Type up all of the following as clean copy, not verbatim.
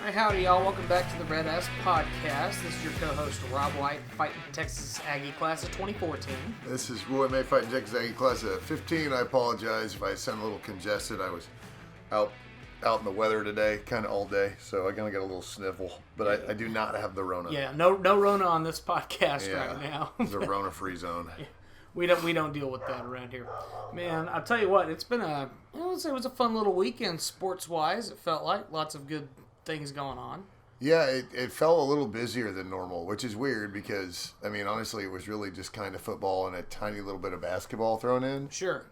Hi, howdy, y'all. Welcome back to the RedAss podcast. This is your co-host, Rob White, fighting Texas Aggie class of 2014. This is Roy May, fighting Texas Aggie class of 15. I apologize if I sound a little congested. I was out in the weather today, kind of all day, so I'm going to get a little sniffle. But I do not have the Rona. Yeah, no Rona on this podcast right now. It's a Rona-free zone. Yeah. We don't deal with that around here. Man, I'll tell you what, it's been it was a fun little weekend sports-wise, it felt like. Lots of good things going on. Yeah, it felt a little busier than normal, which is weird because, I mean, honestly, it was really just kind of football and a tiny little bit of basketball thrown in. Sure.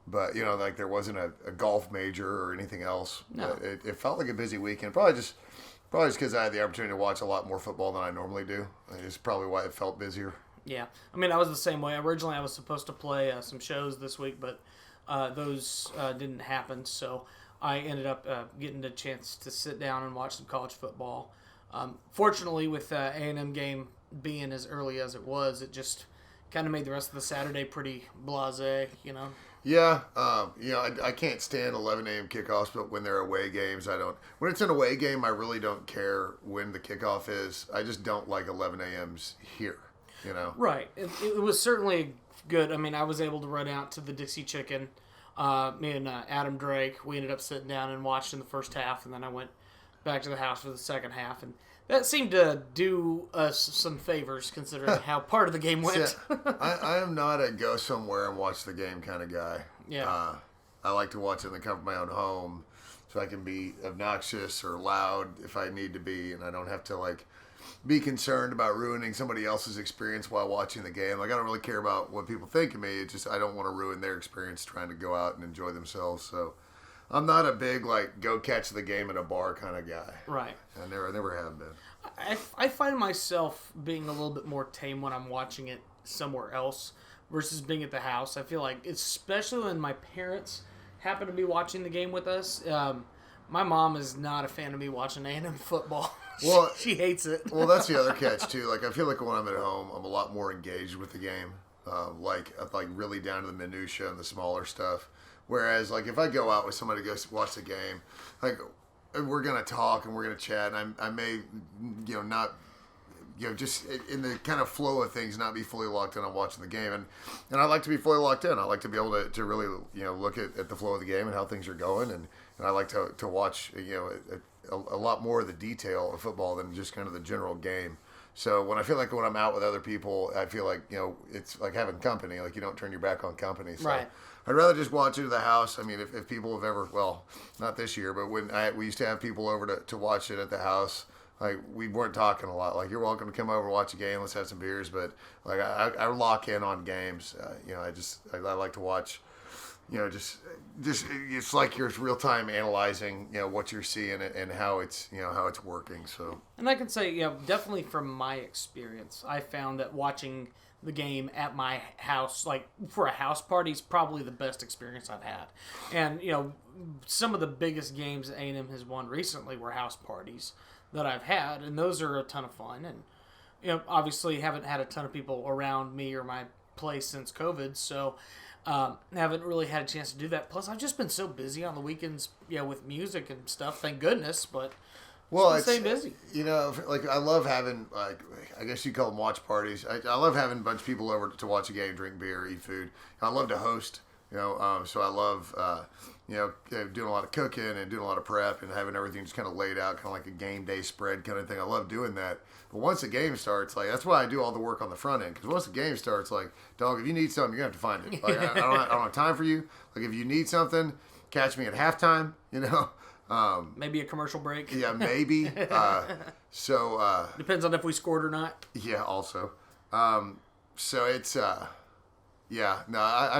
But, you know, like there wasn't a golf major or anything else. No. But it felt like a busy weekend. Probably just because I had the opportunity to watch a lot more football than I normally do. It's probably why it felt busier. Yeah. I mean, I was the same way. Originally, I was supposed to play some shows this week, but those didn't happen, so I ended up getting the chance to sit down and watch some college football. Fortunately, with A&M game being as early as it was, it just kind of made the rest of the Saturday pretty blasé, you know. Yeah, I can't stand 11 a.m. kickoffs, but when they're away games, I don't. When it's an away game, I really don't care when the kickoff is. I just don't like 11 a.m.s here, you know. Right. It was certainly good. I mean, I was able to run out to the Dixie Chicken. Me and Adam Drake, we ended up sitting down and watched in the first half, and then I went back to the house for the second half, and that seemed to do us some favors considering how part of the game went. See, I am not a go somewhere and watch the game kind of guy. Yeah. I like to watch it in the comfort of my own home so I can be obnoxious or loud if I need to be, and I don't have to, like, be concerned about ruining somebody else's experience while watching the game. Like, I don't really care about what people think of me. It's just I don't want to ruin their experience trying to go out and enjoy themselves. So I'm not a big, like, go catch the game at a bar kind of guy. Right. I never have been. I find myself being a little bit more tame when I'm watching it somewhere else versus being at the house. I feel like, especially when my parents happen to be watching the game with us, my mom is not a fan of me watching A&M football. Well, she hates it. Well, that's the other catch too. Like, I feel like when I'm at home, I'm a lot more engaged with the game. Like really down to the minutia and the smaller stuff. Whereas, like, if I go out with somebody to go watch the game, like, we're gonna talk and we're gonna chat, and I may, not, just in the kind of flow of things, not be fully locked in on watching the game, and I like to be fully locked in. I like to be able to really, look at the flow of the game and how things are going, and I like to watch, a lot more of the detail of football than just kind of the general game. So when I'm out with other people, I feel like, it's like having company. Like, you don't turn your back on company. So right. I'd rather just watch it at the house. I mean, if people have ever, well, not this year, but when we used to have people over to watch it at the house, like, we weren't talking a lot. Like, you're welcome to come over and watch a game. Let's have some beers. But, like, I lock in on games. I like to watch. Just it's like you're real time analyzing, what you're seeing and how it's working. So, and I can say, definitely from my experience, I found that watching the game at my house, like for a house party, is probably the best experience I've had. And some of the biggest games that A&M has won recently were house parties that I've had, and those are a ton of fun. And obviously haven't had a ton of people around me or my place since COVID, so. Haven't really had a chance to do that. Plus, I've just been so busy on the weekends, with music and stuff. Thank goodness, but stay busy. Like, I love having, like, I guess you call them watch parties. I love having a bunch of people over to watch a game, drink beer, eat food. I love to host. So I love doing a lot of cooking and doing a lot of prep and having everything just kind of laid out, kind of like a game day spread kind of thing. I love doing that. But once the game starts, like, that's why I do all the work on the front end. Because once the game starts, like, dog, if you need something, you're going to have to find it. Like, I don't have time for you. Like, if you need something, catch me at halftime, Maybe a commercial break. Yeah, maybe. Depends on if we scored or not. Yeah, also. So it's, I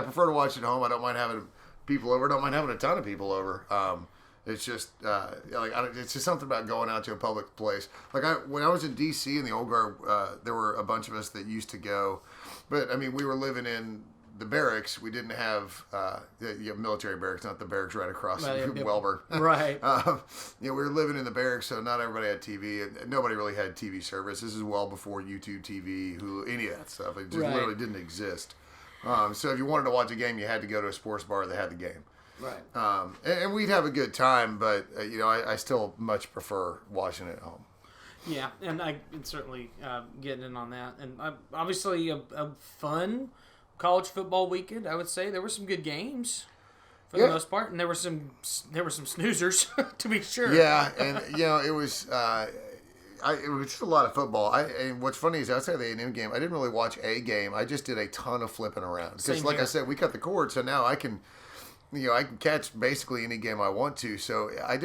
prefer to watch at home. I don't mind having people over. I don't mind having a ton of people over. It's just it's just something about going out to a public place. Like, when I was in D.C. in the old guard, there were a bunch of us that used to go. But I mean, we were living in the barracks. We didn't have military barracks, not the barracks right across Wellburn. Right. We were living in the barracks, so not everybody had TV. And nobody really had TV service. This is well before YouTube TV, Hulu, any of that stuff. It just literally didn't exist. So if you wanted to watch a game, you had to go to a sports bar that had the game. Right. And we'd have a good time, but I still much prefer watching it at home. Yeah, and I certainly getting in on that, and obviously a fun college football weekend. I would say there were some good games for the most part, and there were some snoozers to be sure. Yeah, and it was just a lot of football. And what's funny is outside of the A&M game, I didn't really watch a game. I just did a ton of flipping around because, like I said, we cut the cord, so now I can catch basically any game I want to. So I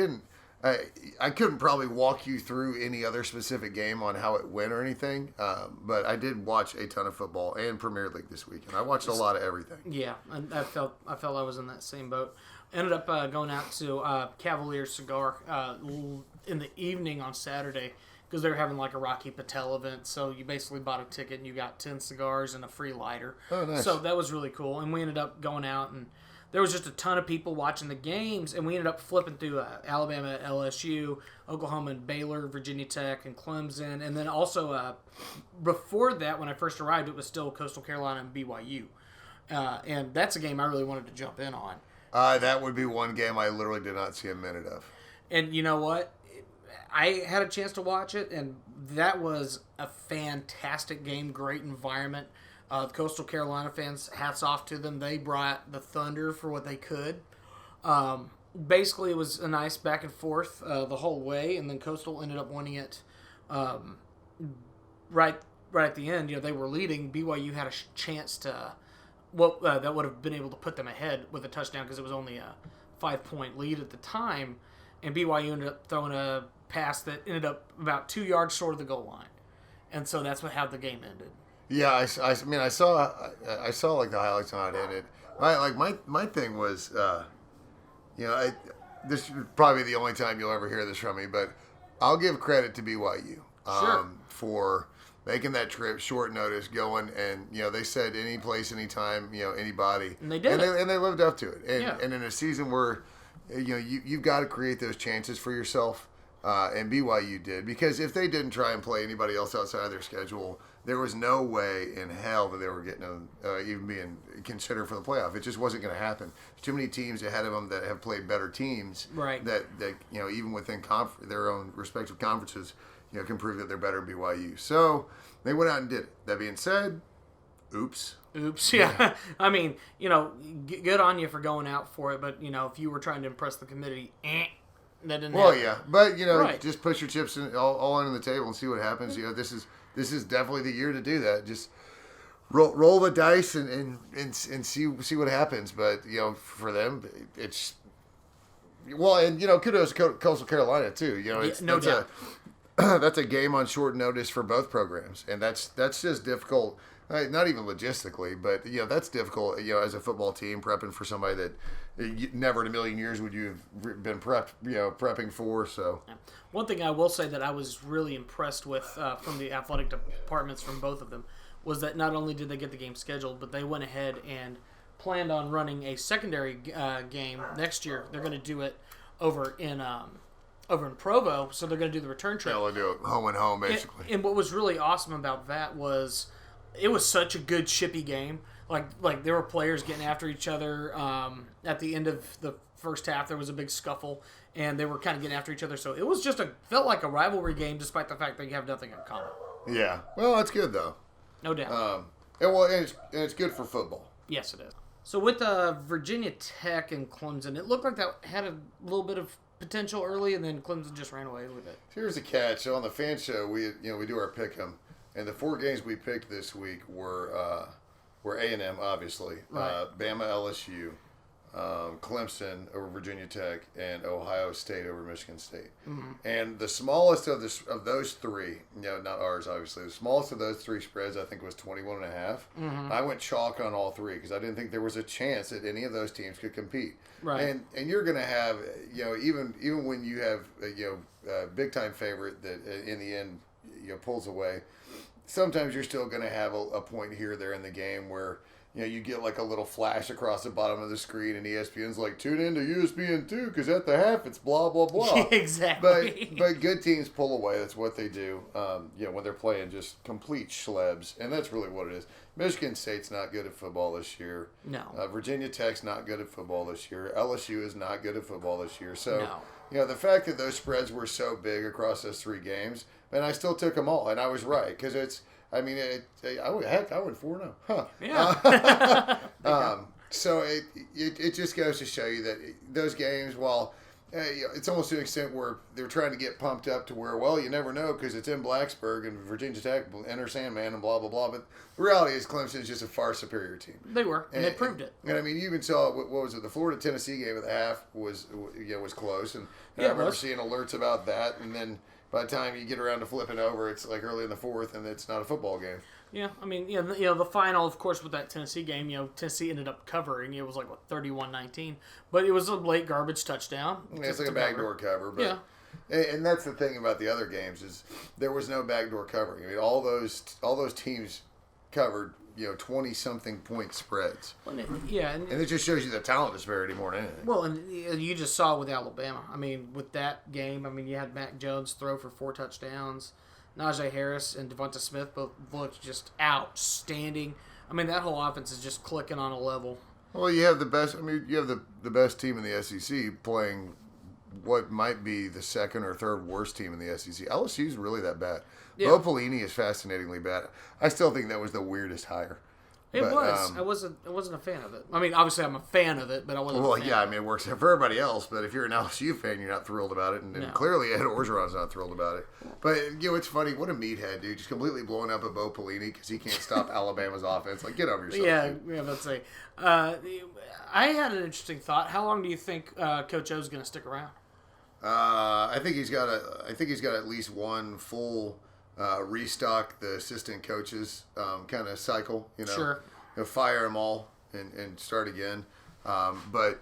couldn't probably walk you through any other specific game on how it went or anything, but I did watch a ton of football and Premier League this week, and I watched a lot of everything. Yeah, and I felt I was in that same boat. Ended up going out to Cavalier Cigar in the evening on Saturday because they were having like a Rocky Patel event. So you basically bought a ticket and you got 10 cigars and a free lighter. Oh, nice. So that was really cool. And we ended up going out and there was just a ton of people watching the games, and we ended up flipping through Alabama, LSU, Oklahoma and Baylor, Virginia Tech, and Clemson. And then also before that, when I first arrived, it was still Coastal Carolina and BYU. And that's a game I really wanted to jump in on. That would be one game I literally did not see a minute of. And you know what? I had a chance to watch it, and that was a fantastic game, great environment. The Coastal Carolina fans, hats off to them. They brought the thunder for what they could. Basically, it was a nice back and forth the whole way, and then Coastal ended up winning it right at the end. They were leading. BYU had a chance to, that would have been able to put them ahead with a touchdown because it was only a 5-point lead at the time, and BYU ended up throwing a pass that ended up about 2 yards short of the goal line, and so that's how the game ended. Yeah, I saw like the highlights on how it ended. My thing was, this is probably the only time you'll ever hear this from me, but I'll give credit to BYU for making that trip short notice, going and they said any place, anytime, anybody, and they did, and they lived up to it. And in a season where you've got to create those chances for yourself. And BYU did, because if they didn't try and play anybody else outside of their schedule, there was no way in hell that they were getting even being considered for the playoff. It just wasn't going to happen. There's too many teams ahead of them that have played better teams, right? That even within their own respective conferences, can prove that they're better than BYU. So they went out and did it. That being said, oops. Yeah. I mean, good on you for going out for it, but if you were trying to impress the committee, that didn't happen. Yeah, but right. Just push your chips all on the table and see what happens. This is definitely the year to do that. Just roll the dice and see what happens. But for them, it's kudos to Coastal Carolina too. No doubt. That's a game on short notice for both programs, and that's just difficult. Not even logistically, but that's difficult. As a football team prepping for somebody that never in a million years would you have been prepping for. So one thing I will say that I was really impressed with from the athletic departments from both of them was that not only did they get the game scheduled, but they went ahead and planned on running a secondary game next year. They're going to do it over in Provo, so they're going to do the return trip. Yeah, they'll do it home and home basically. And what was really awesome about that was it was such a good shippy game. Like there were players getting after each other. At the end of the first half, there was a big scuffle, and they were kind of getting after each other. So it was felt like a rivalry game, despite the fact that you have nothing in common. Yeah, well, that's good though. No doubt. And it's good for football. Yes, it is. So with Virginia Tech and Clemson, it looked like that had a little bit of potential early, and then Clemson just ran away with it. Here's the catch. So on the fan show, we do our pick 'em, and the 4 games we picked this week were A&M, obviously, right. Bama, LSU, Clemson over Virginia Tech, and Ohio State over Michigan State. Mm-hmm. And the smallest of those three, not ours, obviously, the smallest of those 3 spreads I think was 21.5. Mm-hmm. I went chalk on all 3 because I didn't think there was a chance that any of those teams could compete. Right. And you're going to have even when you have a big time favorite that in the end pulls away. Sometimes you're still going to have a point here or there in the game where you get like a little flash across the bottom of the screen, and ESPN's like, tune in to ESPN2 because at the half it's blah blah blah. Exactly. But good teams pull away. That's what they do. When they're playing just complete schlebs, and that's really what it is. Michigan State's not good at football this year. No. Virginia Tech's not good at football this year. LSU is not good at football this year. So, no. The fact that those spreads were so big across those 3 games, and I still took them all, and I was right because it's. I mean, I went 4-0. Huh. Yeah. So it just goes to show you that those games, while it's almost to an extent where they're trying to get pumped up to where, well, you never know because it's in Blacksburg and Virginia Tech enter Sandman and blah, blah, blah. But the reality is Clemson is just a far superior team. They were, and they proved it. And I mean, you even saw, what was it, the Florida-Tennessee game at the half was close. And I remember seeing alerts about that, and then by the time you get around to flipping over, it's like early in the 4th, and it's not a football game. Yeah, I mean, the final, of course, with that Tennessee game, Tennessee ended up covering. It was like, 31-19. But it was a late garbage touchdown. Yeah, it's like a backdoor cover. But, yeah. And that's the thing about the other games is there was no backdoor covering. I mean, all those teams covered, 20-something point spreads. And it just shows you the talent disparity more than anything. Well, and you just saw with Alabama. I mean, with that game, you had Mac Jones throw for 4 touchdowns. Najee Harris and Devonta Smith both looked just outstanding. I mean, that whole offense is just clicking on a level. Well, you have the best. I mean, you have the best team in the SEC playing what might be the 2nd or 3rd worst team in the SEC. LSU's really that bad. Yeah. Bo Pelini is fascinatingly bad. I still think that was the weirdest hire. It was. I wasn't a fan of it. I mean, obviously I'm a fan of it, but I wasn't. Well, yeah, I mean, it works for everybody else. But if you're an LSU fan, you're not thrilled about it, and clearly Ed Orgeron's not thrilled about it. But it's funny. What a meathead, dude! Just completely blowing up at Bo Pelini because he can't stop Alabama's offense. Like, get over yourself. Yeah, dude. yeah. Let's say. I had an interesting thought. How long do you think Coach O's going to stick around? I think he's got at least one full. Restock the assistant coaches kind of cycle, Sure. Fire them all and start again. But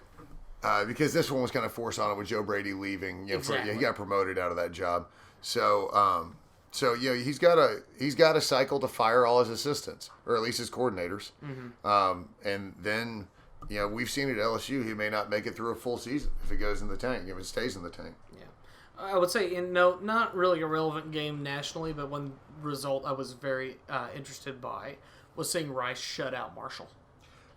because this one was kind of forced on it with Joe Brady leaving, exactly. He got promoted out of that job. So he's got a cycle to fire all his assistants or at least his coordinators. Mm-hmm. And then we've seen it at LSU. He may not make it through a full season if it goes in the tank, if it stays in the tank. I would say, not really a relevant game nationally, but one result I was very interested by was seeing Rice shut out Marshall.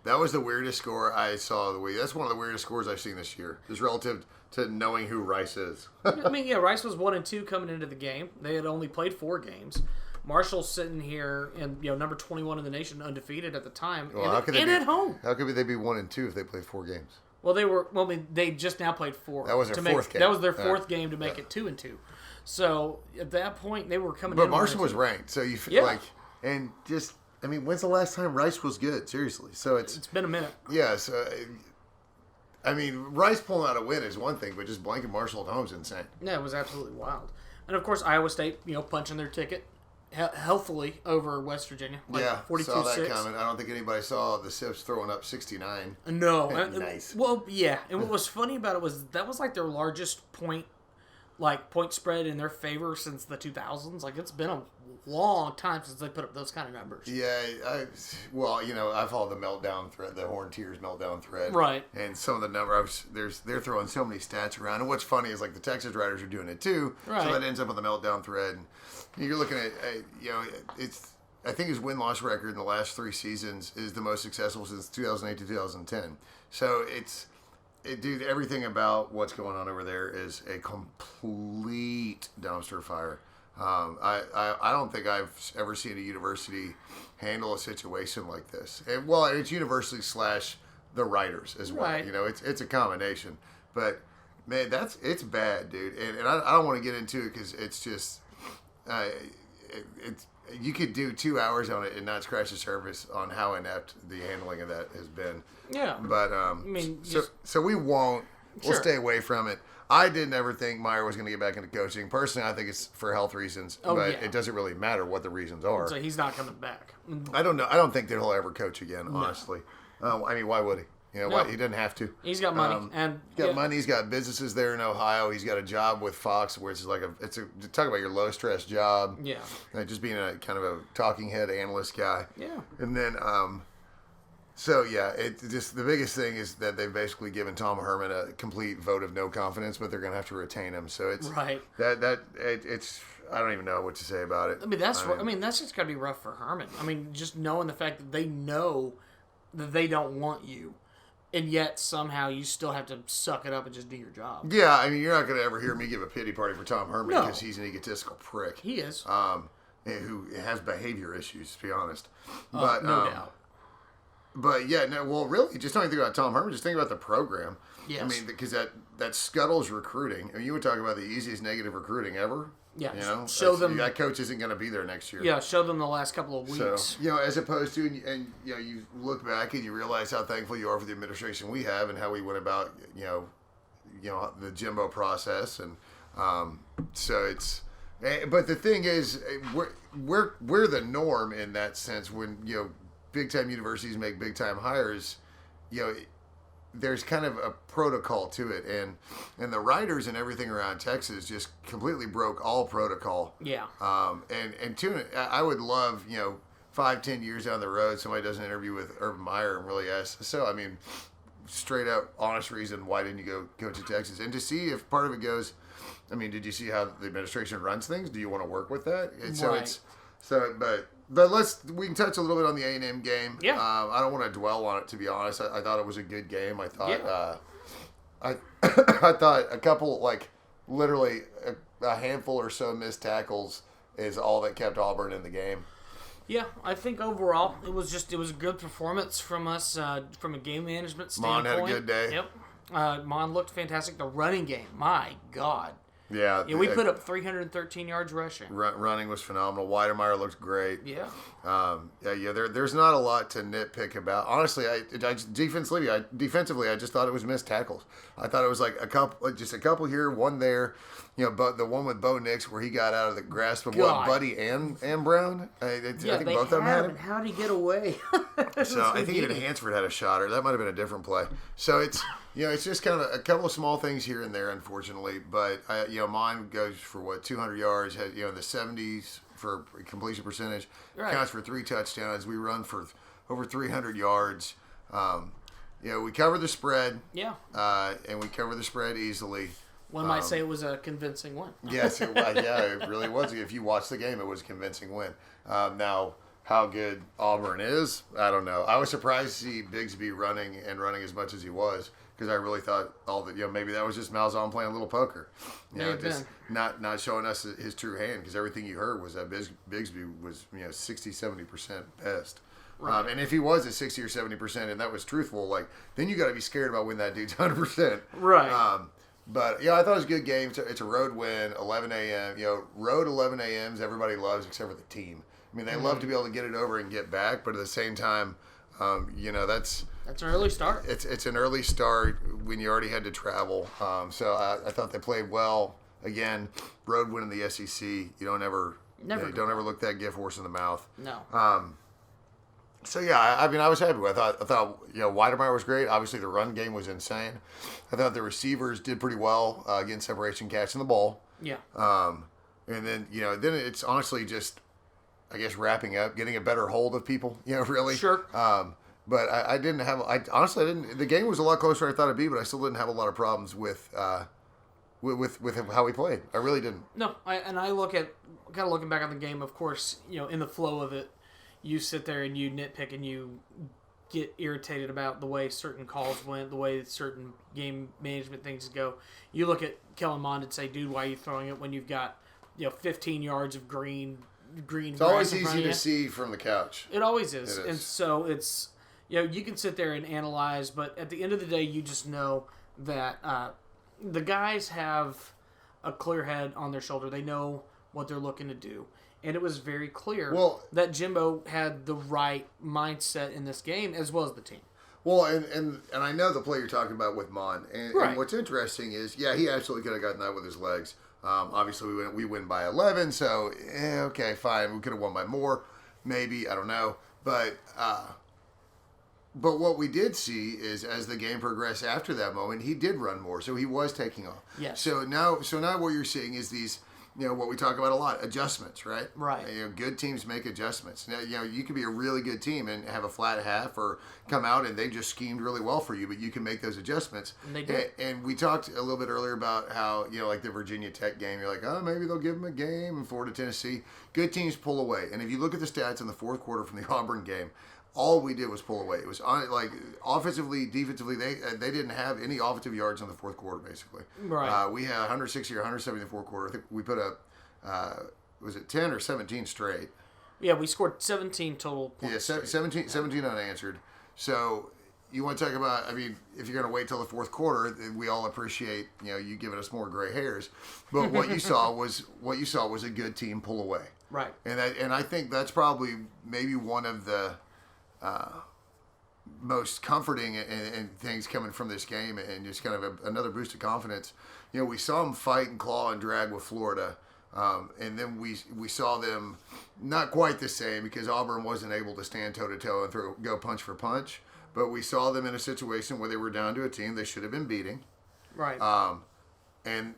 That was the weirdest score I saw of the week. That's one of the weirdest scores I've seen this year, just relative to knowing who Rice is. Rice was 1-2 coming into the game. They had only played 4 games. Marshall's sitting here and number 21 in the nation, undefeated at the time, at home. How could they be 1-2 if they played 4 games? Well, they just now played 4. That was their 4th game. That was their 4th game to make it 2-2. So at that point, they were coming. But Marshall was ranked, so you feel when's the last time Rice was good? Seriously, so it's been a minute. Yeah, so Rice pulling out a win is one thing, but just blanking Marshall at home is insane. Yeah, it was absolutely wild. And of course, Iowa State, punching their ticket. Healthily over West Virginia. 42-6. Saw that coming. I don't think anybody saw the Sips throwing up 69. No. Nice. Well, yeah. And what was funny about it was that was like their largest point spread in their favor since the 2000s. Like, it's been a long time since they put up those kind of numbers. Yeah. I followed the meltdown thread, the Horn Tears meltdown thread. Right. And some of the numbers, they're throwing so many stats around. And what's funny is, like, the Texas Riders are doing it too. Right. So that ends up on the meltdown thread. And you're looking at, I think his win-loss record in the last 3 seasons is the most successful since 2008 to 2010. So dude, everything about what's going on over there is a complete dumpster fire. I don't think I've ever seen a university handle a situation like this. And, it's university / the writers as well. Right. It's a combination. But man, it's bad, dude. And I don't want to get into it because it's just. You could do 2 hours on it and not scratch the surface on how inept the handling of that has been. Yeah. But so we won't. We'll stay away from it. I didn't ever think Meyer was going to get back into coaching. Personally, I think it's for health reasons. It doesn't really matter what the reasons are. So he's not coming back. I don't know. I don't think that he'll ever coach again. Honestly, why would he? Why, he doesn't have to. He's got money, money. He's got businesses there in Ohio. He's got a job with Fox, where it's like talk about your low stress job. Yeah, just being a kind of a talking head analyst guy. Yeah, and then So yeah, it just the biggest thing is that they've basically given Tom Herman a complete vote of no confidence, but they're going to have to retain him. So it's Right. it's I don't even know what to say about it. I mean, that's just got to be rough for Herman. I mean, just knowing the fact that they know that they don't want you, and yet somehow you still have to suck it up and just do your job. Yeah, I mean, you're not going to ever hear me give a pity party for Tom Herman No. because he's an egotistical prick. He is. Who has behavior issues, to be honest. But no doubt. But yeah, no. Well, really, just don't think about Tom Herman. Just think about the program. Yes. I mean, because that scuttles recruiting. I mean, you would talk about the easiest negative recruiting ever. Yeah. You know, Show them that coach isn't going to be there next year. Yeah, show them the last couple of weeks. So, as opposed to, and you look back and you realize how thankful you are for the administration we have and how we went about, the Jimbo process, and so it's. But the thing is, we're the norm in that sense. When big time universities make big time hires, there's kind of a protocol to it, and the writers and everything around Texas just completely broke all protocol. Yeah. I would love 5-10 years down the road somebody does an interview with Urban Meyer and really asks, so I mean, straight up honest reason why didn't you go to Texas, and to see if part of it goes, I mean, did you see how the administration runs things? Do you want to work with that? And so right. But we can touch a little bit on the A&M game. Yeah. I don't want to dwell on it, to be honest. I thought it was a good game. I thought I thought a couple, literally a handful or so missed tackles is all that kept Auburn in the game. Yeah, I think overall it was a good performance from us from a game management standpoint. Mon had a good day. Yep. Mon looked fantastic. The running game, my God. Yeah, we put up 313 yards rushing. Running was phenomenal. Weidemeyer looked great. Yeah. There's not a lot to nitpick about. Honestly, defensively, I just thought it was missed tackles. I thought it was a couple here, one there. But the one with Bo Nix where he got out of the grasp of Buddy and Brown. I think both of them had him. How did he get away? So I think even Hansford had a shot, or that might have been a different play. So it's it's just kind of a couple of small things here and there, unfortunately. But mine goes for 200 yards, has in the 70s for completion percentage, right. Counts for 3 touchdowns. We run for over 300 yards. We cover the spread. Yeah. And we cover the spread easily. One might say it was a convincing win. Yes, it was. Yeah, it really was. If you watch the game, it was a convincing win. Now, how good Auburn is, I don't know. I was surprised to see Bigsby running as much as he was, because I really thought maybe that was just Malzahn playing a little poker. Just not showing us his true hand, because everything you heard was that Bigsby was 60-70% best. Right. And if he was at 60 or 70% and that was truthful, then you got to be scared about when that dude's 100%. Right. But I thought it was a good game. It's a road win, 11 a.m. Road 11 a.m.s everybody loves except for the team. I mean, they love to be able to get it over and get back, but at the same time, that's an early start. It's an early start when you already had to travel. So I thought they played well. Again, road win in the SEC. You don't ever look that gift horse in the mouth. No. So yeah, I mean, I was happy. I thought Weidemeyer was great. Obviously, the run game was insane. I thought the receivers did pretty well getting separation, catching the ball. Yeah. And then then it's honestly just, I guess, wrapping up, getting a better hold of people. Really. Sure. But I didn't have. Honestly, I didn't. The game was a lot closer than I thought it'd be, but I still didn't have a lot of problems with how we played. I really didn't. No, I look at kind of looking back on the game. Of course, in the flow of it, you sit there and you nitpick and you get irritated about the way certain calls went, the way certain game management things go. You look at Kellen Mond and say, "Dude, why are you throwing it when you've got 15 yards of green?" It's always easy to see from the couch. It always is. And so it's you can sit there and analyze, but at the end of the day, you just know that the guys have a clear head on their shoulder. They know what they're looking to do. And it was very clear that Jimbo had the right mindset in this game, as well as the team. Well, and I know the play you're talking about with Mon. And what's interesting is, he absolutely could have gotten that with his legs. Obviously, we win by 11, so, okay, fine. We could have won by more, maybe. I don't know. But what we did see is, as the game progressed after that moment, he did run more, so he was taking off. Yes. So now what you're seeing is these what we talk about a lot, adjustments, right? Right. Good teams make adjustments. Now, you could be a really good team and have a flat half or come out and they just schemed really well for you, but you can make those adjustments. And they did. And we talked a little bit earlier about how, like the Virginia Tech game, you're like, oh, maybe they'll give them a game, and Florida, Tennessee. Good teams pull away. And if you look at the stats in the fourth quarter from the Auburn game, all we did was pull away. It was offensively, defensively. They didn't have any offensive yards in the fourth quarter, basically. Right. We had 160 or 170 in the fourth quarter. I think we put up, was it 10 or 17 straight? Yeah, we scored 17 total points. Yeah, 17 unanswered. So you want to talk about, I mean, if you're going to wait till the fourth quarter, we all appreciate, you giving us more gray hairs. But what you saw was a good team pull away. Right. And I think that's probably maybe one of the most comforting and things coming from this game, and just kind of another boost of confidence. We saw them fight and claw and drag with Florida, and then we saw them not quite the same because Auburn wasn't able to stand toe to toe and go punch for punch. But we saw them in a situation where they were down to a team they should have been beating, right? And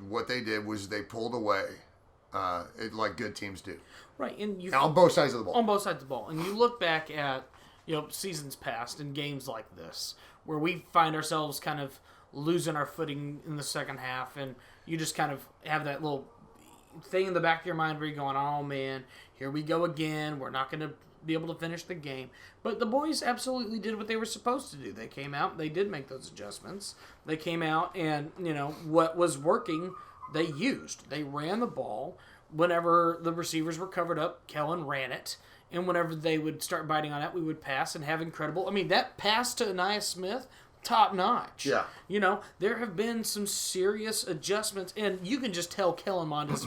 what they did was they pulled away, like good teams do. Right, and on both sides of the ball. On both sides of the ball. And you look back at, seasons past and games like this, where we find ourselves kind of losing our footing in the second half, and you just kind of have that little thing in the back of your mind where you're going, oh man, here we go again. We're not going to be able to finish the game. But the boys absolutely did what they were supposed to do. They came out, they did make those adjustments. They came out and, what was working, they used. They ran the ball. Whenever the receivers were covered up, Kellen ran it. And whenever they would start biting on that, we would pass and have incredible... I mean, that pass to Anais Smith, top notch. Yeah. There have been some serious adjustments, and you can just tell Kellen Mond is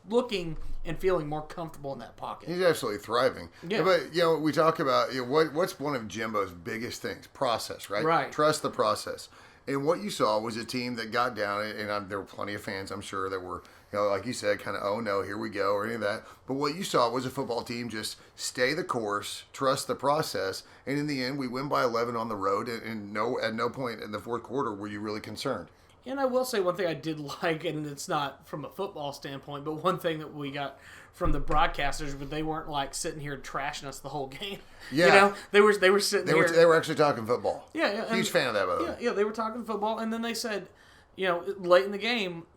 looking and feeling more comfortable in that pocket. He's absolutely thriving. Yeah. But, we talk about, what's one of Jimbo's biggest things? Process, right? Right. Trust the process. And what you saw was a team that got down, and there were plenty of fans, I'm sure, that were, like you said, kind of, oh no, here we go, or any of that. But what you saw was a football team just stay the course, trust the process, and in the end, we win by 11 on the road, and at no point in the fourth quarter were you really concerned. And I will say one thing I did like, and it's not from a football standpoint, but one thing that we got from the broadcasters, but they weren't like sitting here trashing us the whole game. Yeah, they were sitting here. They were actually talking football. Yeah. Huge fan of that, by the way. Yeah, they were talking football, and then they said, late in the game,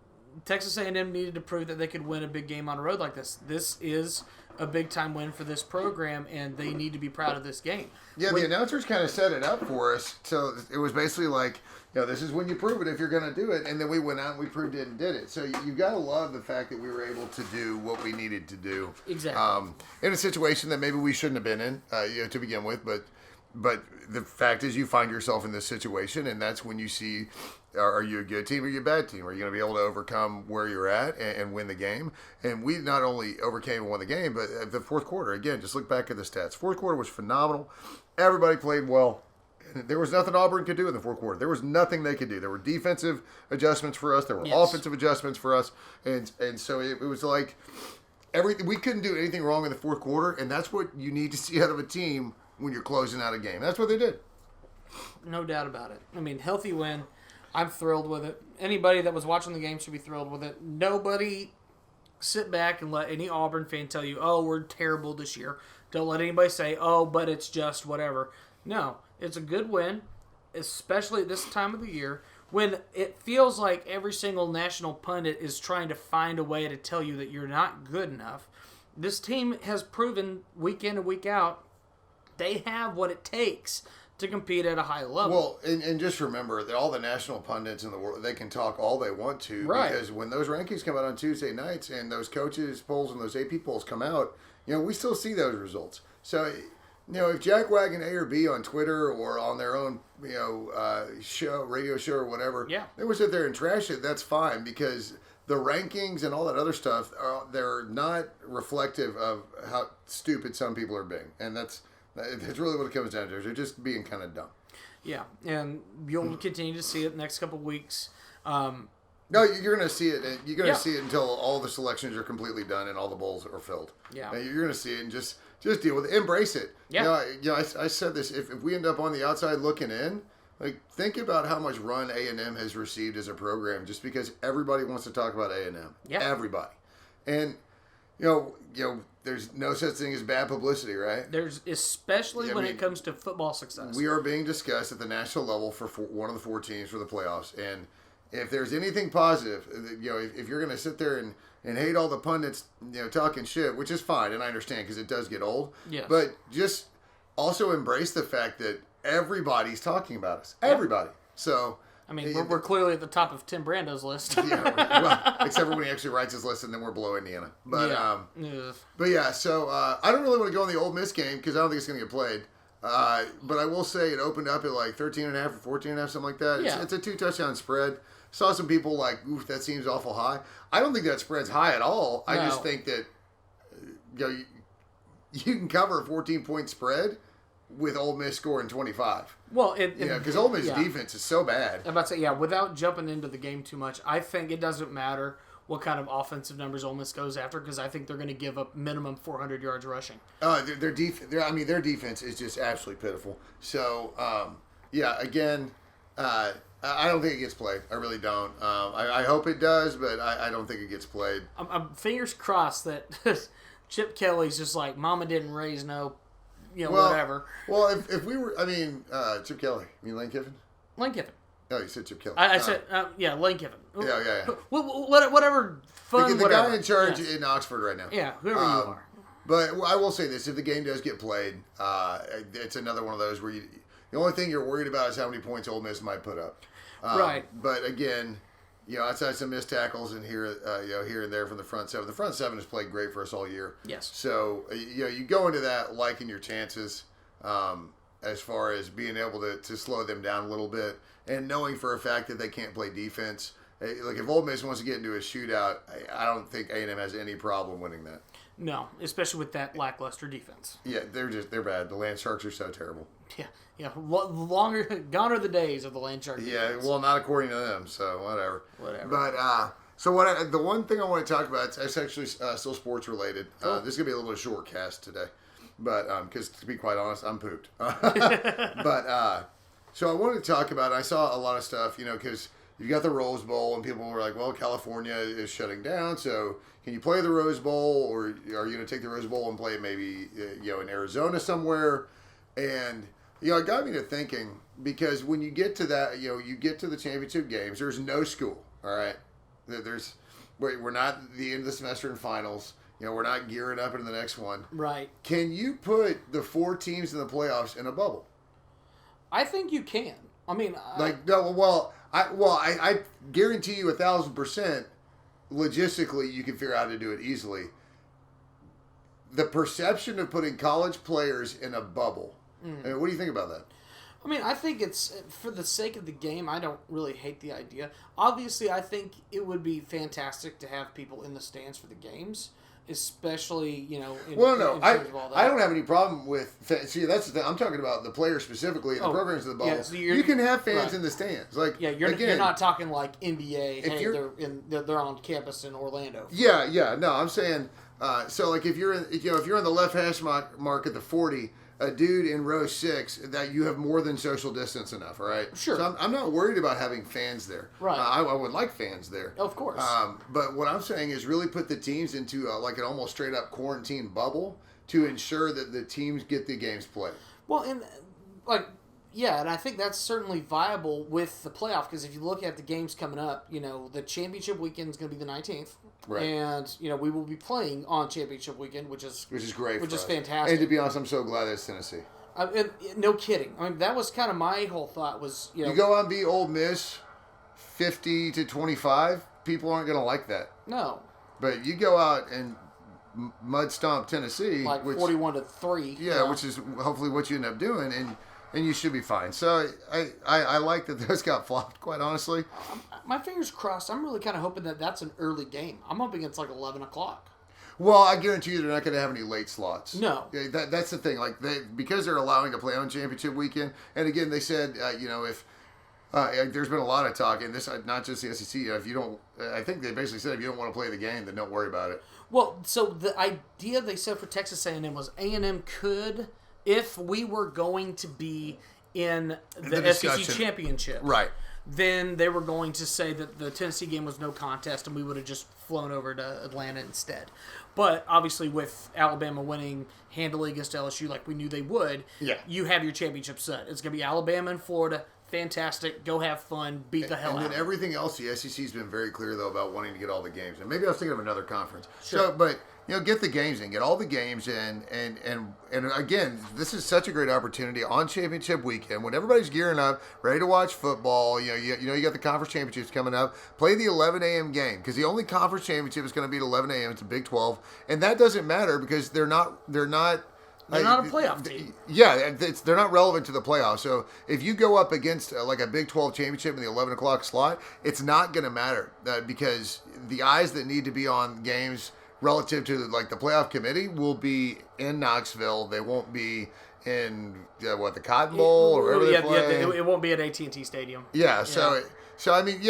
Texas A&M needed to prove that they could win a big game on the road like this. This is a big time win for this program, and they need to be proud of this game. Yeah, the announcers kind of set it up for us. So it was basically like, this is when you prove it if you're going to do it. And then we went out and we proved it and did it. So you've got to love the fact that we were able to do what we needed to do. Exactly. In a situation that maybe we shouldn't have been in to begin with. But the fact is you find yourself in this situation, and that's when you see, are you a good team or are you a bad team? Are you going to be able to overcome where you're at and win the game? And we not only overcame and won the game, but the fourth quarter, again, just look back at the stats. Fourth quarter was phenomenal. Everybody played well. There was nothing Auburn could do in the fourth quarter. There was nothing they could do. There were defensive adjustments for us. There were offensive adjustments for us. And so it was like we couldn't do anything wrong in the fourth quarter, and that's what you need to see out of a team when you're closing out a game. That's what they did. No doubt about it. I mean, healthy win. I'm thrilled with it. Anybody that was watching the game should be thrilled with it. Nobody sit back and let any Auburn fan tell you, oh, we're terrible this year. Don't let anybody say, oh, but it's just whatever. No, it's a good win, especially at this time of the year when it feels like every single national pundit is trying to find a way to tell you that you're not good enough. This team has proven week in and week out they have what it takes to compete at a high level. Well, and just remember that all the national pundits in the world, they can talk all they want to. Right. Because when those rankings come out on Tuesday nights and those coaches polls and those AP polls come out, we still see those results. So, if Jack Wagon A or B on Twitter or on their own, radio show or whatever, they would sit there and trash it, that's fine, because the rankings and all that other stuff, they're not reflective of how stupid some people are being. And that's really what it comes down to. They're just being kind of dumb. Yeah, and you'll continue to see it the next couple of weeks. No, you're going to see it. You're going to see it until all the selections are completely done and all the bowls are filled. Yeah, you're going to see it and just deal with it. Embrace it. Yeah. I said this. If we end up on the outside looking in, Like, think about how much run A&M has received as a program just because everybody wants to talk about A&M. Yeah. Everybody. And, there's no such thing as bad publicity, right? There's, especially when it comes to football success. We are being discussed at the national level for one of the 4 teams for the playoffs. And if there's anything positive, if you're going to sit there and hate all the pundits, talking shit, which is fine, and I understand because it does get old. Yes. But just also embrace the fact that everybody's talking about us. Everybody. So, I mean, we're clearly at the top of Tim Brando's list. well, except for when he actually writes his list, and then we're below Indiana. But so I don't really want to go on the Ole Miss game because I don't think it's going to get played. But I will say it opened up at like 13.5 or 14.5, something like that. Yeah. It's a 2-touchdown spread. Saw some people like, oof, that seems awful high. I don't think that spread's high at all. I just think that you can cover a 14-point spread with Ole Miss scoring 25. Well, because Ole Miss defense is so bad. I'm about to say, without jumping into the game too much, I think it doesn't matter what kind of offensive numbers Ole Miss goes after because I think they're going to give up minimum 400 yards rushing. Their defense is just absolutely pitiful. So, again, I don't think it gets played. I really don't. I hope it does, but I don't think it gets played. I'm fingers crossed that Chip Kelly's just like, Mama didn't raise no, whatever. Well, if we were, Chip Kelly. You mean Lane Kiffin? Lane Kiffin. Oh, you said Chip Kelly. I said, Lane Kiffin. Yeah. Whatever fun, the guy in charge in Oxford right now. Yeah, whoever you are. But I will say this: if the game does get played, it's another one of those where the only thing you're worried about is how many points Ole Miss might put up. Right. But again, outside some missed tackles and here and there from the front seven. The front seven has played great for us all year. Yes. So you go into that liking your chances as far as being able to slow them down a little bit and knowing for a fact that they can't play defense. Like if Ole Miss wants to get into a shootout, I don't think A&M has any problem winning that. No, especially with that lackluster defense. Yeah, they're bad. The Land Sharks are so terrible. Yeah. Longer gone are the days of the Land Sharks. Yeah, well, not according to them. So whatever. But the one thing I want to talk about, it's actually still sports related. Cool. This is gonna be a little bit of a short cast today, but because to be quite honest, I'm pooped. So I wanted to talk about. I saw a lot of stuff, because you got the Rose Bowl, and people were like, "Well, California is shutting down, so can you play the Rose Bowl, or are you going to take the Rose Bowl and play it maybe in Arizona somewhere?" And it got me to thinking because when you get to that, you get to the championship games. There's no school, all right. We're not at the end of the semester in finals. We're not gearing up into the next one. Right. Can you put the 4 teams in the playoffs in a bubble? I think you can. I mean, I guarantee you 1,000%. Logistically, you can figure out how to do it easily. The perception of putting college players in a bubble. I mean, what do you think about that? I mean, I think it's for the sake of the game. I don't really hate the idea. Obviously, I think it would be fantastic to have people in the stands for the games. Especially, in terms of all that. I don't have any problem with. See, that's the thing. I'm talking about the players specifically, the programs of the bubble. So you can have fans in the stands, you're not talking like NBA. Hey, they're on campus in Orlando. Yeah. No, I'm saying. So if you're in, if you're in the left hash mark at the 40, a dude in row 6, that you have more than social distance enough. All right. Sure. So I'm not worried about having fans there. Right. I would like fans there. Of course. But what I'm saying is really put the teams into like an almost straight up quarantine bubble to ensure that the teams get the games played. Well, and I think that's certainly viable with the playoff because if you look at the games coming up, the championship weekend is going to be the 19th. Right. And, we will be playing on championship weekend, which is great. Which is fantastic. And to be honest, I'm so glad it's Tennessee. No kidding. I mean, that was kind of my whole thought was, You go out and beat Ole Miss 50-25, people aren't going to like that. No. But you go out and mud stomp Tennessee. Like 41-3. Yeah, which is hopefully what you end up doing, and you should be fine. So I like that those got flopped, quite honestly. My fingers crossed. I'm really kind of hoping that that's an early game. I'm hoping it's like 11 o'clock. Well, I guarantee you they're not going to have any late slots. No. That's the thing. Because they're allowing to play on championship weekend, and again, they said, if there's been a lot of talk, and this not just the SEC. If you don't, I think they basically said if you don't want to play the game, then don't worry about it. Well, so the idea they said for Texas A&M was A&M could, if we were going to be in the discussion. SEC championship, Right. then they were going to say that the Tennessee game was no contest and we would have just flown over to Atlanta instead. But obviously with Alabama winning handily against LSU like we knew they would, you have your championship set. It's going to be Alabama and Florida. Fantastic. Go have fun. Beat the hell out of it. And then everything else, the SEC's been very clear, though, about wanting to get all the games. And maybe I was thinking of another conference. Sure. So, but, get the games in. Get all the games in. And again, this is such a great opportunity on championship weekend when everybody's gearing up, ready to watch football. You got the conference championships coming up. Play the 11 a.m. game because the only conference championship is going to be at 11 a.m. It's a Big 12. And that doesn't matter because they're not They're not a playoff team. Yeah, they're not relevant to the playoffs. So if you go up against like a Big 12 championship in the 11 o'clock slot, it's not going to matter because the eyes that need to be on games relative to like the playoff committee will be in Knoxville. They won't be in the Cotton Bowl or wherever they play. It won't be at AT&T Stadium. Yeah, so I mean,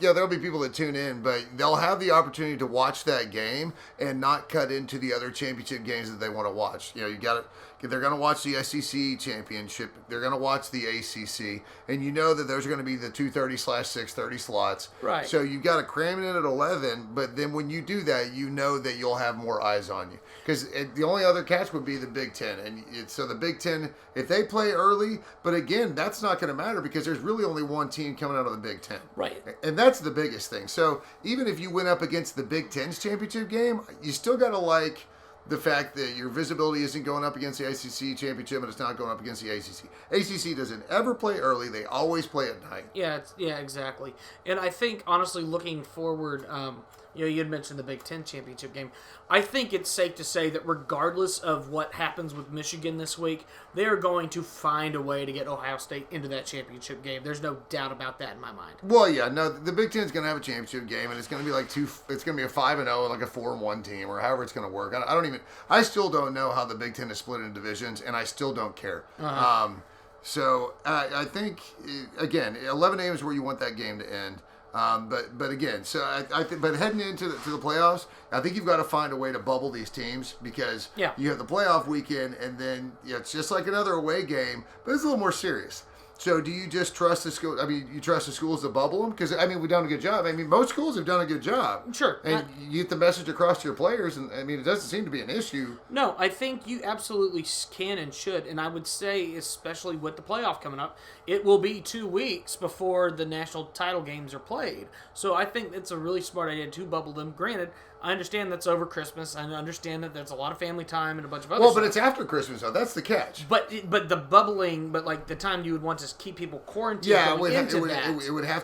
there'll be people that tune in, but they'll have the opportunity to watch that game and not cut into the other championship games that they want to watch. They're going to watch the SEC championship. They're going to watch the ACC, and you know that those are going to be the 2:30/6:30 slots. Right. So you've got to cram it in at 11, but then when you do that, you know that you'll have more eyes on you. Because the only other catch would be the Big Ten, and so the Big Ten, if they play early, but again, that's not going to matter because there's really only one team coming out of the Big Ten. Right. And that's the biggest thing. So even if you went up against the Big Ten's championship game, you still got to like the fact that your visibility isn't going up against the ACC championship and it's not going up against the ACC. ACC doesn't ever play early. They always play at night. Yeah, exactly. And I think, honestly, looking forward, you had mentioned the Big Ten championship game. I think it's safe to say that regardless of what happens with Michigan this week, they are going to find a way to get Ohio State into that championship game. There's no doubt about that in my mind. Well, yeah, no, the Big Ten's going to have a championship game, and it's going to be it's going to be a 5-0 and like a 4-1 team, or however it's going to work. I still don't know how the Big Ten is split into divisions, and I still don't care. Uh-huh. So I think again, 11 a.m. is where you want that game to end. But again, so I think, but heading into the playoffs, I think you've got to find a way to bubble these teams because you have the playoff weekend, and then it's just like another away game, but it's a little more serious. So do you just trust the school? I mean, you trust the schools to bubble them? Because, I mean, we've done a good job. I mean, most schools have done a good job. Sure. And you get the message across to your players, and, I mean, it doesn't seem to be an issue. No, I think you absolutely can and should. And I would say, especially with the playoff coming up, it will be 2 weeks before the national title games are played. So I think it's a really smart idea to bubble them. Granted, I understand that's over Christmas. I understand that there's a lot of family time and a bunch of other stuff. But it's after Christmas, though. That's the catch. But the bubbling, but like the time you would want to keep people quarantined it would have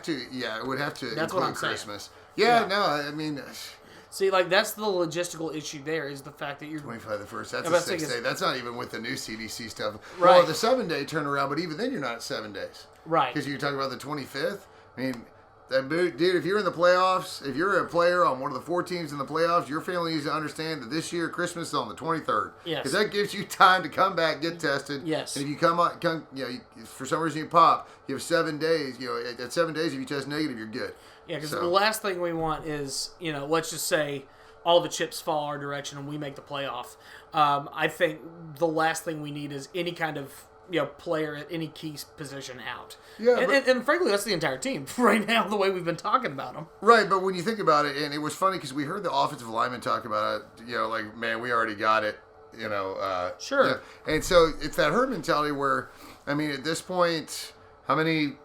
to That's include what I'm Christmas. saying. No, I mean... See, like, that's the logistical issue there is the fact that you're... 25 the first. That's a 6 day. That's not even with the new CDC stuff. Right. Well, the 7-day turnaround, but even then you're not at 7 days. Right. Because you're talking about the 25th. I mean... Dude, if you're in the playoffs, if you're a player on one of the 4 teams in the playoffs, your family needs to understand that this year Christmas is on the 23rd. Yes. Because that gives you time to come back, get tested. Yes. And if you for some reason you pop, you have 7 days. At 7 days, if you test negative, you're good. Yeah, because the last thing we want is, let's just say all the chips fall our direction and we make the playoff. I think the last thing we need is any kind of player at any key position out. Yeah, and frankly, that's the entire team right now, the way we've been talking about them. Right, but when you think about it, and it was funny because we heard the offensive lineman talk about it, like, man, we already got it, Sure. And so it's that herd mentality where, I mean, at this point, how many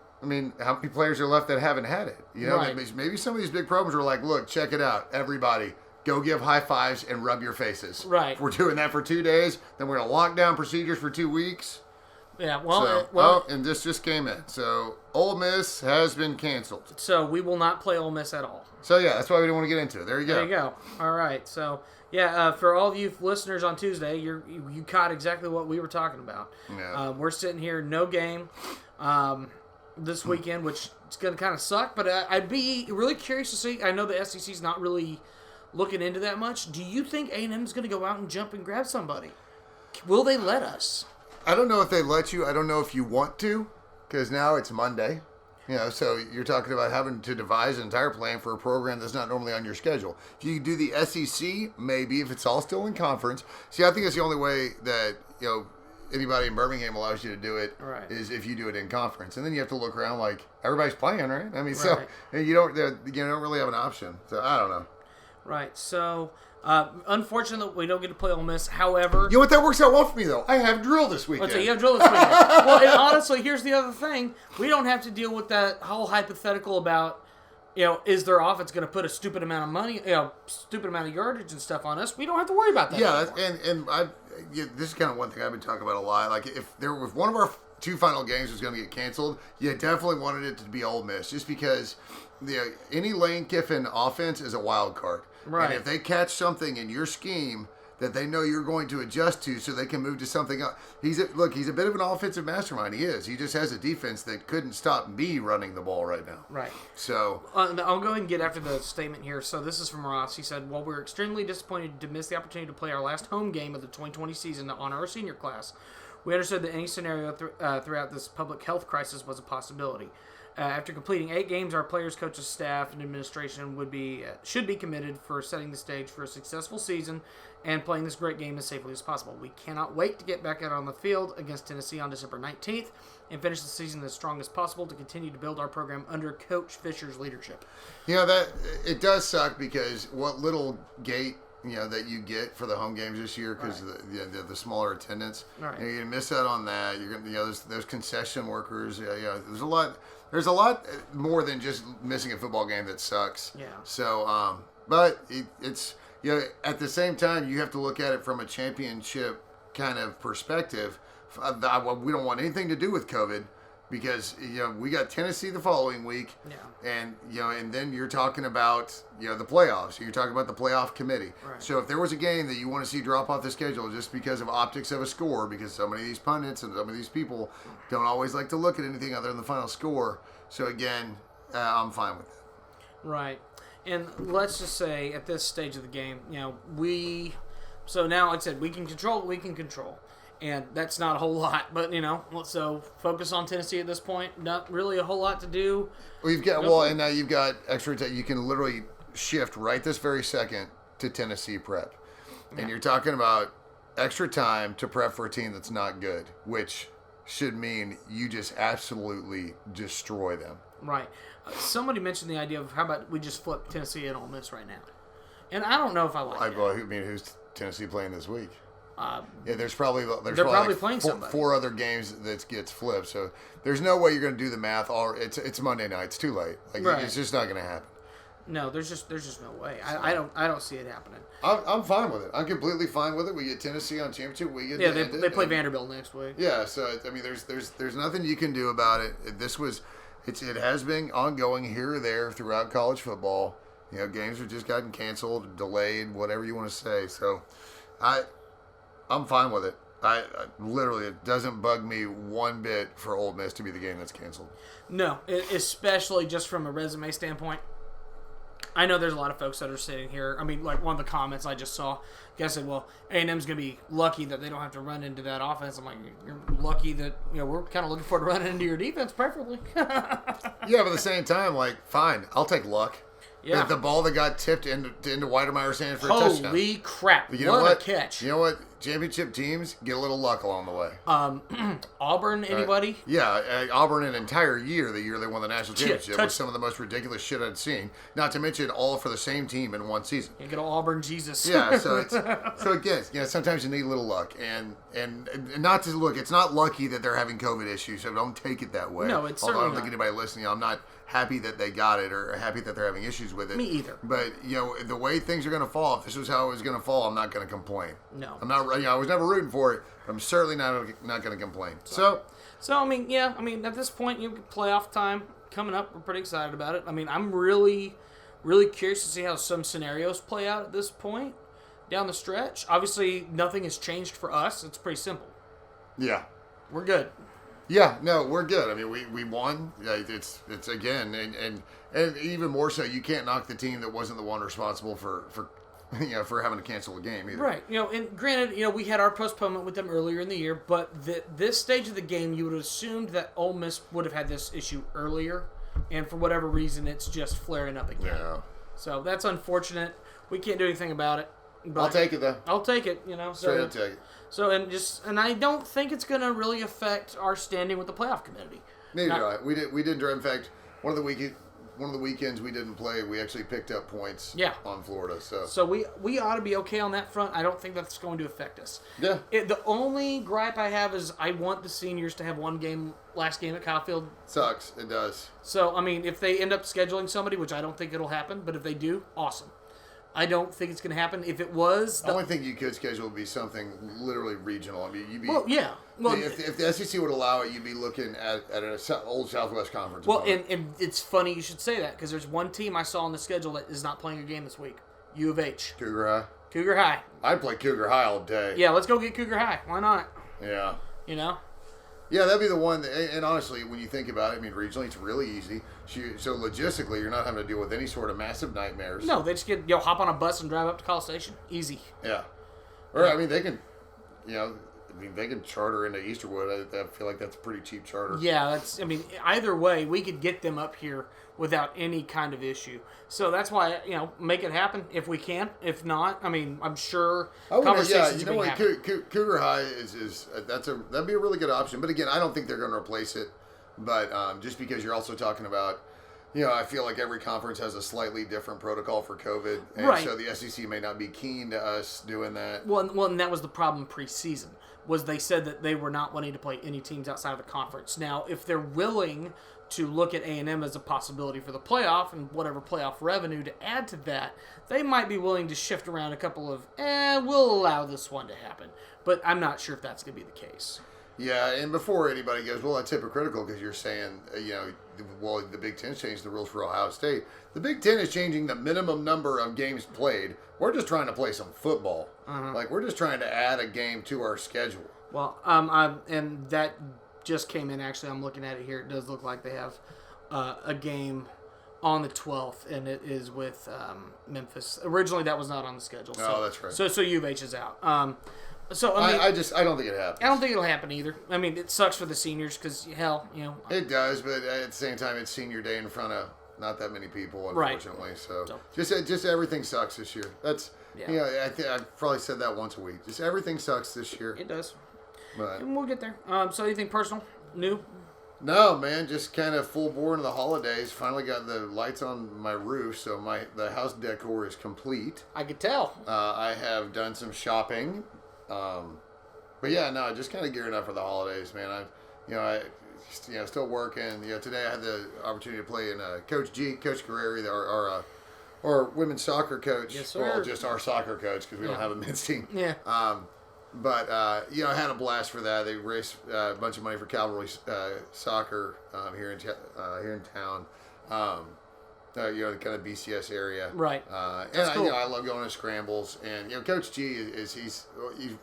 players are left that haven't had it? Right. Maybe some of these big programs were like, look, check it out, everybody. Go give high fives and rub your faces. Right. If we're doing that for 2 days, then we're going to lock down procedures for 2 weeks. Yeah, and this just came in. So, Ole Miss has been canceled. So, we will not play Ole Miss at all. So, yeah, that's why we didn't want to get into it. There you go. There you go. All right. So, for all of you listeners on Tuesday, you caught exactly what we were talking about. Yeah. We're sitting here, no game this weekend, which is going to kind of suck. But I'd be really curious to see. I know the SEC's not really looking into that much. Do you think A&M is going to go out and jump and grab somebody? Will they let us? I don't know if they let you. I don't know if you want to, because now it's Monday. So you're talking about having to devise an entire plan for a program that's not normally on your schedule. If you do the SEC, maybe, if it's all still in conference. See, I think it's the only way that, anybody in Birmingham allows you to do it Right. is if you do it in conference, and then you have to look around like everybody's playing, right? I mean, Right. so you don't really have an option. So I don't know. Right. So, unfortunately, we don't get to play Ole Miss. However, You know what? That works out well for me though. I have drill this weekend. so you have drill this weekend. Well, and honestly, here's the other thing: we don't have to deal with that whole hypothetical about, is their offense going to put a stupid amount of money, stupid amount of yardage and stuff on us? We don't have to worry about that. Yeah, anymore. this is kind of one thing I've been talking about a lot. Like if one of our 2 final games was going to get canceled, you definitely wanted it to be Ole Miss, just because any Lane Kiffin offense is a wild card. Right. And if they catch something in your scheme that they know you're going to adjust to, so they can move to something else. He's a bit of an offensive mastermind. He is. He just has a defense that couldn't stop me running the ball right now. Right. So I'll go ahead and get after the statement here. So this is from Ross. He said, "While we're extremely disappointed to miss the opportunity to play our last home game of the 2020 season to honor our senior class, we understood that any scenario throughout this public health crisis was a possibility. After completing 8 games, our players, coaches, staff, and administration should be committed for setting the stage for a successful season and playing this great game as safely as possible. We cannot wait to get back out on the field against Tennessee on December 19th and finish the season as strong as possible to continue to build our program under Coach Fisher's leadership." that it does suck, because what little gate that you get for the home games this year, because Right. the smaller attendance, Right. you're gonna miss out on that. You're gonna those concession workers. There's a lot more than just missing a football game that sucks. Yeah. So but it's at the same time, you have to look at it from a championship kind of perspective. We don't want anything to do with COVID, because we got Tennessee the following week, Yeah. and and then you're talking about the playoffs. You're talking about the playoff committee. Right. So if there was a game that you want to see drop off the schedule just because of optics of a score, because so many of these pundits and some of these people don't always like to look at anything other than the final score. So again, I'm fine with it. Right. And let's just say at this stage of the game, so now, like I said, we can control what we can control. And that's not a whole lot, but, so focus on Tennessee at this point. Not really a whole lot to do. And now you've got extra time. You can literally shift right this very second to Tennessee prep. Yeah. And you're talking about extra time to prep for a team that's not good, which should mean you just absolutely destroy them. Right. Somebody mentioned the idea of how about we just flip Tennessee and Ole Miss right now. And I don't know if I like that. Who's Tennessee playing this week? Uh, They're probably probably playing somebody. 4 other games that gets flipped. So there's no way you're going to do the math. It's Monday night. It's too late. Right. It's just not going to happen. No, there's just no way. I don't see it happening. I'm fine with it. I'm completely fine with it. We get Tennessee on championship weekend. Yeah, they play Vanderbilt next week. Yeah, so I mean, there's nothing you can do about it. It has been ongoing here or there throughout college football. Games have just gotten canceled, delayed, whatever you want to say. So, I'm fine with it. I literally, it doesn't bug me one bit for Ole Miss to be the game that's canceled. No, especially just from a resume standpoint. I know there's a lot of folks that are sitting here. I mean, like one of the comments I just saw, guys said, "Well, A&M's going to be lucky that they don't have to run into that offense." I'm like, "You're lucky that we're kind of looking forward to running into your defense, preferably." Yeah, but at the same time, fine, I'll take luck. Yeah. The ball that got tipped into Weidermeyer's hands for a touchdown. Holy crap! But you know what? A catch! You know what? Championship teams get a little luck along the way. Auburn, anybody? Yeah, Auburn an entire year, the year they won the national championship, was touch- some of the most ridiculous shit I'd seen. Not to mention all for the same team in one season. You get Auburn, Jesus. Yeah, so again, sometimes you need a little luck, and not to look. It's not lucky that they're having COVID issues, so don't take it that way. No, it's Although I certainly don't think not. anybody listening, I'm not happy that they got it or happy that they're having issues with it. Me either. But the way things are going to fall, if this was how it was going to fall, I'm not going to complain. No. I'm not. I was never rooting for it. But I'm certainly not going to complain. So I mean, at this point, playoff time coming up. We're pretty excited about it. I mean, I'm really, really curious to see how some scenarios play out at this point down the stretch. Obviously, nothing has changed for us. It's pretty simple. yeah. We're good. Yeah, no, we're good. I mean, we won. It's again, and even more so, you can't knock the team that wasn't the one responsible for for having to cancel a game either. Right. And granted, we had our postponement with them earlier in the year, but this stage of the game, you would have assumed that Ole Miss would have had this issue earlier, and for whatever reason, it's just flaring up again. Yeah. So that's unfortunate. We can't do anything about it. But I'll take it though. I'll take it. You know, Straight up take it. So and I don't think it's going to really affect our standing with the playoff committee. Neither do I. We didn't. In fact, one of the weekends we didn't play, we actually picked up points. On Florida. So we ought to be okay on that front. I don't think that's going to affect us. Yeah. The only gripe I have is I want the seniors to have last game at Kyle Field. Sucks. It does. So I mean, if they end up scheduling somebody, which I don't think it'll happen, but if they do, awesome. I don't think it's going to happen. If it was... The only thing you could schedule would be something literally regional. I mean, you'd be... Well, yeah. Well, if the SEC would allow it, you'd be looking at an old Southwest Conference. Well, and it's funny you should say that, because there's one team I saw on the schedule that is not playing a game this week. U of H. Cougar High? Cougar High. I'd play Cougar High all day. Yeah, let's go get Cougar High. Why not? Yeah. You know? Yeah, that'd be the one. And honestly, when you think about it, I mean, regionally, it's really easy. So logistically, you're not having to deal with any sort of massive nightmares. No, they just hop on a bus and drive up to College Station. Easy. Yeah. Or, I mean, they can, they can charter into Easterwood. I feel like that's a pretty cheap charter. Yeah, either way, we could get them up here without any kind of issue. So that's why, make it happen if we can. If not, I mean, I'm sure conversations you know what, Cougar High that'd be a really good option. But again, I don't think they're going to replace it. But just because you're also talking about, I feel like every conference has a slightly different protocol for COVID. And right. So the SEC may not be keen to us doing that. Well, and that was the problem preseason, was they said that they were not wanting to play any teams outside of the conference. Now, if they're willing to look at A&M as a possibility for the playoff and whatever playoff revenue to add to that, they might be willing to shift around a couple of, we'll allow this one to happen. But I'm not sure if that's going to be the case. Yeah, and before anybody goes, well, that's hypocritical because you're saying, the Big Ten changed the rules for Ohio State. The Big Ten is changing the minimum number of games played. We're just trying to play some football. Like, we're just trying to add a game to our schedule. Well, and that just came in, actually. I'm looking at it here. It does look like they have a game on the 12th, and it is with Memphis. Originally, that was not on the schedule. So, that's right. So U of H is out. So I don't think it happens. I don't think it'll happen either. I mean, it sucks for the seniors because hell, It does, but at the same time, it's senior day in front of not that many people, unfortunately. Right. So just everything sucks this year. That's I've probably said that once a week. Just everything sucks this year. It does. But and we'll get there. So anything personal, new? No, man, just kind of full bore into the holidays. Finally got the lights on my roof, so the house decor is complete. I could tell. I have done some shopping. But yeah, no, just kind of gearing up for the holidays, man. I still working. Today I had the opportunity to play in Coach Guerreri, our women's soccer coach. Yes, sir. Well, just our soccer coach because we don't have a men's team. Yeah. But I had a blast for that. They raised a bunch of money for Cavalry soccer here in town. The kind of BCS area, right? And cool. I love going to scrambles. And Coach G he's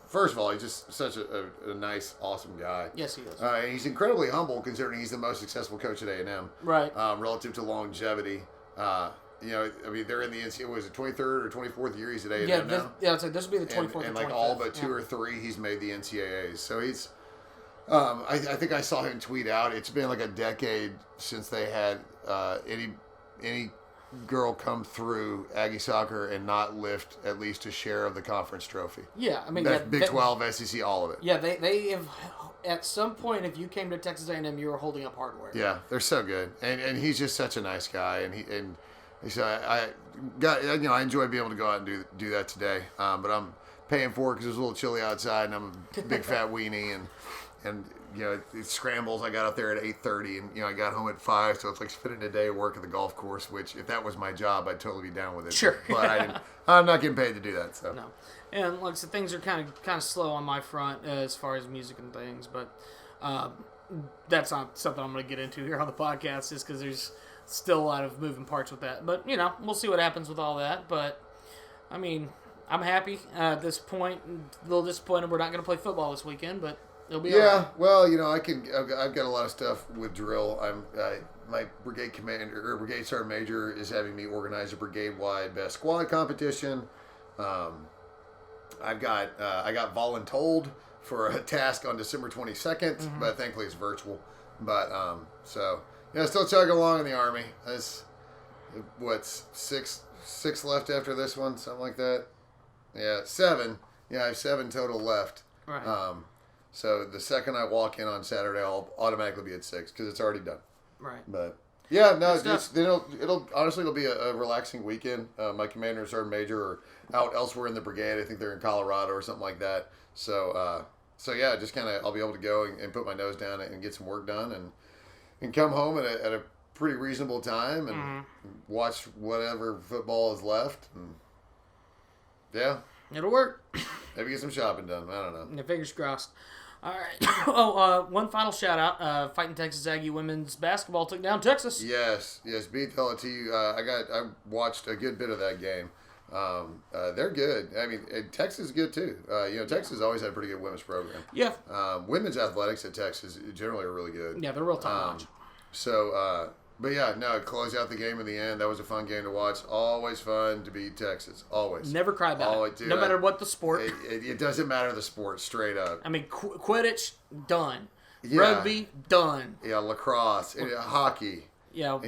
first of all, he's just such a nice, awesome guy. Yes, he is. And he's incredibly humble considering he's the most successful coach at A&M, right? Relative to longevity. They're in the NCAA. Was it 23rd or 24th year he's at A&M now? Yeah, it's like this will be the 24th. And like all but 2 or 3, he's made the NCAAs. So he's. I think I saw him tweet out. It's been like a decade since they had any girl come through Aggie soccer and not lift at least a share of the conference trophy. Yeah, I mean that's Big 12, SEC, all of it. Yeah, they have. At some point, if you came to Texas A&M, you were holding up hardware. Yeah, they're so good, and he's just such a nice guy, and so I enjoy being able to go out and do that today. But I'm paying for it because it was a little chilly outside, and I'm a big fat weenie, and it scrambles. I got up there at 8:30, and I got home at 5, so it's like spending a day of work at the golf course. Which, if that was my job, I'd totally be down with it. Sure, but I'm not getting paid to do that. So no, and like I said, things are kind of slow on my front as far as music and things, but that's not something I'm going to get into here on the podcast, just because there's still a lot of moving parts with that. But we'll see what happens with all that. But I mean, I'm happy at this point. A little disappointed we're not going to play football this weekend, but. Yeah, well, I've got a lot of stuff with drill. My brigade commander or brigade sergeant major is having me organize a brigade-wide best squad competition. I got voluntold for a task on December 22nd, but thankfully it's virtual. But still chugging along in the Army. That's what's six left after this one, something like that. Yeah, 7. Yeah, I have 7 total left. Right. So the second I walk in on Saturday, I'll automatically be at 6 because it's already done. Right. But yeah, no, it'll honestly be a relaxing weekend. My commander and sergeant major are out elsewhere in the brigade. I think they're in Colorado or something like that. So yeah, just kind of I'll be able to go and put my nose down and get some work done and come home at a pretty reasonable time and watch whatever football is left. And yeah, It'll work. maybe get some shopping done. I don't know. Yeah, fingers crossed. All right. One final shout out. Fighting Texas Aggie women's basketball took down Texas. Yes. BTHO. I watched a good bit of that game. They're good. I mean, Texas is good too. Texas always had a pretty good women's program. Yeah. Women's athletics at Texas generally are really good. Yeah, they're real top notch. But yeah, no, close out the game in the end. That was a fun game to watch. Always fun to beat Texas. Always. Never cry about it. No matter what the sport. It doesn't matter the sport, straight up. I mean, Quidditch, done. Yeah. Rugby, done. Yeah, lacrosse, hockey. Yeah.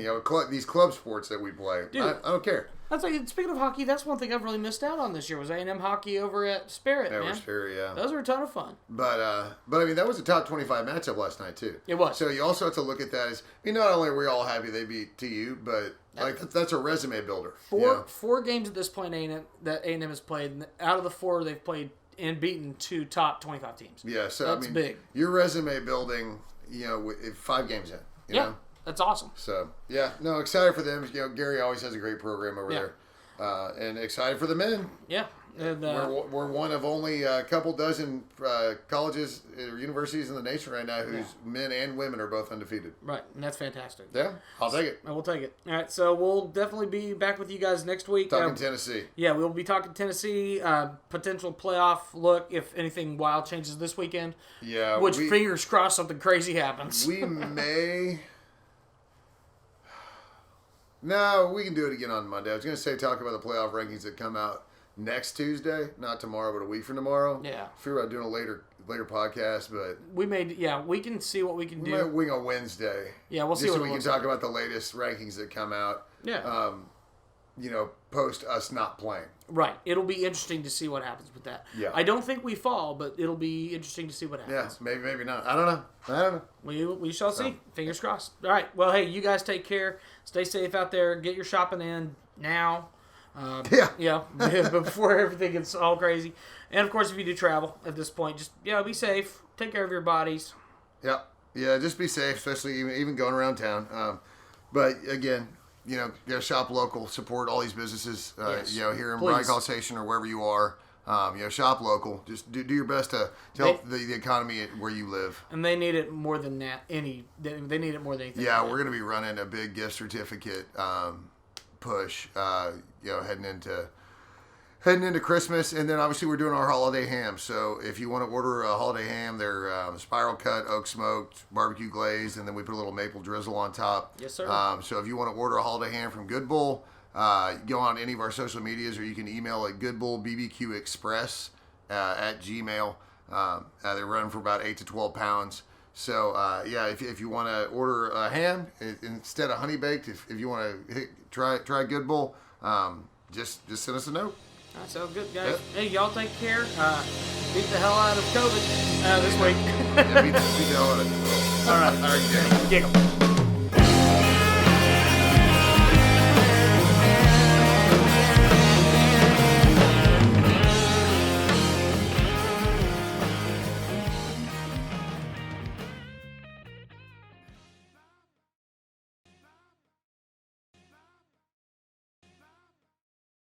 These club sports that we play. Dude, I don't care. That's like, speaking of hockey, that's one thing I've really missed out on this year was A&M hockey over at Spirit, man. Spirit, yeah. Those were a ton of fun. But I mean, that was a top 25 matchup last night too. It was. So you also have to look at that as, not only are we all happy they beat TU, but that's a resume builder. Four games at this point that A&M has played. Out of the 4 they've played and beaten 2 top 25 teams. Yeah, so that's big. Your resume building, with 5 games in. You know? That's awesome. So, yeah, no, excited for them. Gary always has a great program over there. And excited for the men. Yeah. And, we're one of only a couple dozen colleges or universities in the nation right now whose men and women are both undefeated. Right, and that's fantastic. Yeah, I'll take it. We'll take it. All right, so we'll definitely be back with you guys next week. Talking Tennessee. Yeah, we'll be talking Tennessee, potential playoff look if anything wild changes this weekend. Yeah. Which, fingers crossed, something crazy happens. We may... No, we can do it again on Monday. I was going to say talk about the playoff rankings that come out next Tuesday, not tomorrow, but a week from tomorrow. Yeah. I figure about doing a later podcast, but we can see what we can do. We might wing a Wednesday. Yeah, we'll see what we can talk about the latest rankings that come out. Yeah. Post us not playing. Right. It'll be interesting to see what happens with that. Yeah. I don't think we fall, but it'll be interesting to see what happens. Yeah, maybe not. I don't know. We shall see. Fingers crossed. All right. Well, hey, you guys take care. Stay safe out there. Get your shopping in now. Yeah. Before everything gets all crazy. And, of course, if you do travel at this point, just, be safe. Take care of your bodies. Yeah. Yeah, just be safe, especially even going around town. But, again... shop local, support all these businesses, here in Bryan College Station or wherever you are. Shop local. Just do your best to help the economy where you live. And they need it more than that. They need it more than anything. Yeah, we're going to be running a big gift certificate push, heading into Christmas, and then obviously we're doing our holiday ham. So if you want to order a holiday ham, they're spiral cut, oak smoked, barbecue glazed, and then we put a little maple drizzle on top. Yes, sir. So if you want to order a holiday ham from Good Bull, go on any of our social medias, or you can email at goodbullbbqexpress at Gmail. They run for about 8 to 12 pounds. So if you want to order a ham instead of honey baked, if you want to try Good Bull, just send us a note. All right, sounds good, guys. Yep. Hey, y'all take care. Beat the hell out of COVID this week. Beat the hell out of it. All right. Giggle.